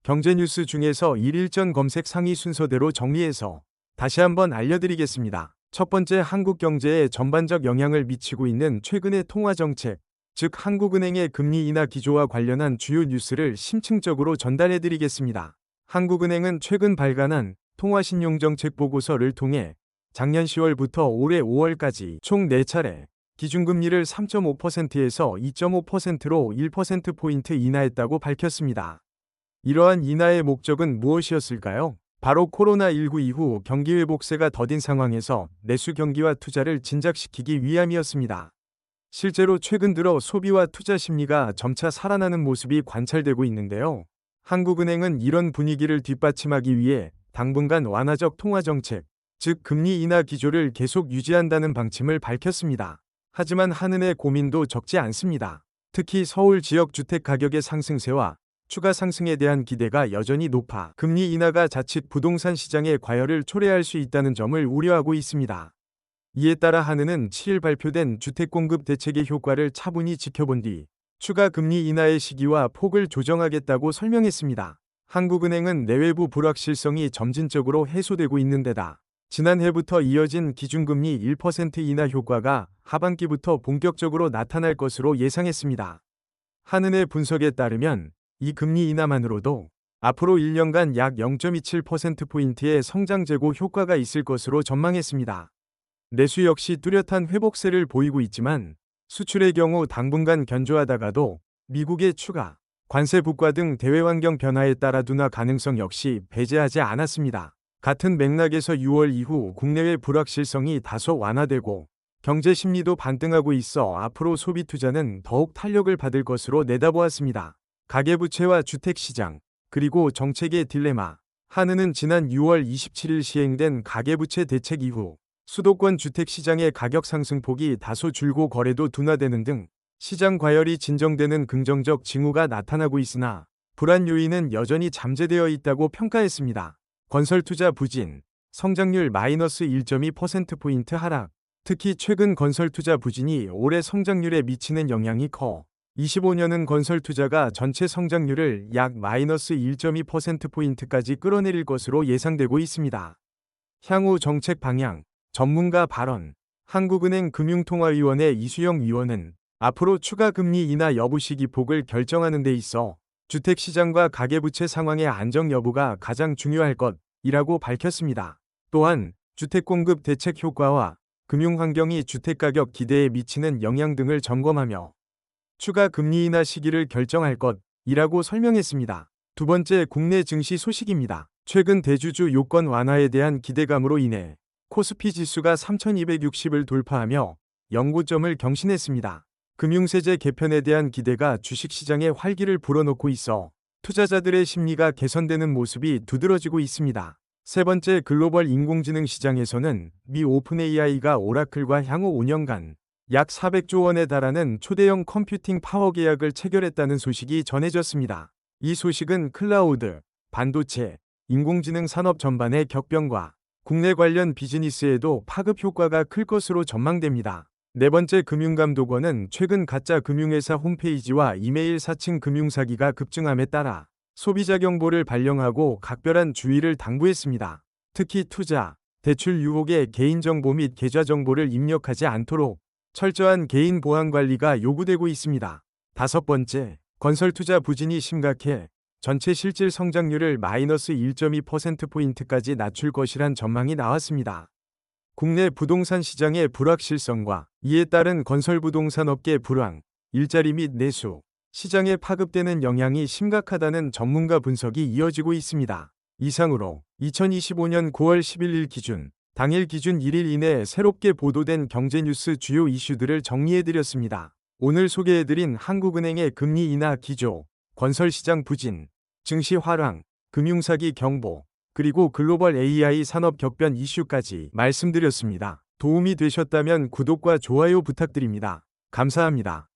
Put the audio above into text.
경제뉴스 중에서 일일전 검색 상위 순서대로 정리해서 다시 한번 알려드리겠습니다. 첫 번째, 한국 경제에 전반적 영향을 미치고 있는 최근의 통화정책, 즉 한국은행의 금리 인하 기조와 관련한 주요 뉴스를 심층적으로 전달해드리겠습니다. 한국은행은 최근 발간한 통화신용정책 보고서를 통해 작년 10월부터 올해 5월까지 총 4차례 기준금리를 3.5%에서 2.5%로 1%포인트 인하했다고 밝혔습니다. 이러한 인하의 목적은 무엇이었을까요? 바로 코로나19 이후 경기 회복세가 더딘 상황에서 내수 경기와 투자를 진작시키기 위함이었습니다. 실제로 최근 들어 소비와 투자 심리가 점차 살아나는 모습이 관찰되고 있는데요. 한국은행은 이런 분위기를 뒷받침하기 위해 당분간 완화적 통화정책, 즉 금리 인하 기조를 계속 유지한다는 방침을 밝혔습니다. 하지만 한은의 고민도 적지 않습니다. 특히 서울 지역 주택 가격의 상승세와 추가 상승에 대한 기대가 여전히 높아 금리 인하가 자칫 부동산 시장의 과열을 초래할 수 있다는 점을 우려하고 있습니다. 이에 따라 한은은 7일 발표된 주택공급 대책의 효과를 차분히 지켜본 뒤 추가 금리 인하의 시기와 폭을 조정하겠다고 설명했습니다. 한국은행은 내외부 불확실성이 점진적으로 해소되고 있는 데다 지난해부터 이어진 기준금리 1% 인하 효과가 하반기부터 본격적으로 나타날 것으로 예상했습니다. 한은의 분석에 따르면 이 금리 인하만으로도 앞으로 1년간 약 0.27%포인트의 성장 제고 효과가 있을 것으로 전망했습니다. 내수 역시 뚜렷한 회복세를 보이고 있지만 수출의 경우 당분간 견조하다가도 미국의 추가 관세 부과 등 대외환경 변화에 따라 둔화 가능성 역시 배제하지 않았습니다. 같은 맥락에서 6월 이후 국내외 불확실성이 다소 완화되고 경제 심리도 반등하고 있어 앞으로 소비 투자는 더욱 탄력을 받을 것으로 내다보았습니다. 가계부채와 주택시장, 그리고 정책의 딜레마. 한은은 지난 6월 27일 시행된 가계부채 대책 이후 수도권 주택시장의 가격 상승폭이 다소 줄고 거래도 둔화되는 등 시장 과열이 진정되는 긍정적 징후가 나타나고 있으나 불안 요인은 여전히 잠재되어 있다고 평가했습니다. 건설투자 부진, 성장률 마이너스 1.2%포인트 하락. 특히 최근 건설투자 부진이 올해 성장률에 미치는 영향이 커 25년은 건설투자가 전체 성장률을 약 마이너스 1.2%포인트까지 끌어내릴 것으로 예상되고 있습니다. 향후 정책 방향, 전문가 발언. 한국은행 금융통화위원회 이수영 위원은 앞으로 추가 금리 인하 여부 시기폭을 결정하는 데 있어 주택시장과 가계부채 상황의 안정 여부가 가장 중요할 것이라고 밝혔습니다. 또한 주택공급 대책 효과와 금융환경이 주택가격 기대에 미치는 영향 등을 점검하며 추가 금리 인하 시기를 결정할 것이라고 설명했습니다. 두 번째, 국내 증시 소식입니다. 최근 대주주 요건 완화에 대한 기대감으로 인해 코스피 지수가 3260을 돌파하며 연고점을 경신했습니다. 금융세제 개편에 대한 기대가 주식시장에 활기를 불어넣고 있어 투자자들의 심리가 개선되는 모습이 두드러지고 있습니다. 세 번째, 글로벌 인공지능 시장에서는 미 오픈 AI가 오라클과 향후 5년간 약 400조 원에 달하는 초대형 컴퓨팅 파워 계약을 체결했다는 소식이 전해졌습니다. 이 소식은 클라우드, 반도체, 인공지능 산업 전반의 격변과 국내 관련 비즈니스에도 파급 효과가 클 것으로 전망됩니다. 네 번째, 금융감독원은 최근 가짜 금융회사 홈페이지와 이메일 사칭 금융사기가 급증함에 따라 소비자 경보를 발령하고 각별한 주의를 당부했습니다. 특히 투자, 대출 유혹에 개인정보 및 계좌정보를 입력하지 않도록 철저한 개인 보안 관리가 요구되고 있습니다. 다섯 번째, 건설 투자 부진이 심각해 전체 실질 성장률을 마이너스 1.2%포인트까지 낮출 것이란 전망이 나왔습니다. 국내 부동산 시장의 불확실성과 이에 따른 건설부동산 업계 불황, 일자리 및 내수, 시장에 파급되는 영향이 심각하다는 전문가 분석이 이어지고 있습니다. 이상으로 2025년 9월 11일 기준 당일 기준 1일 이내 새롭게 보도된 경제뉴스 주요 이슈들을 정리해드렸습니다. 오늘 소개해드린 한국은행의 금리 인하 기조, 건설시장 부진, 증시 화랑, 금융사기 경보, 그리고 글로벌 AI 산업 격변 이슈까지 말씀드렸습니다. 도움이 되셨다면 구독과 좋아요 부탁드립니다. 감사합니다.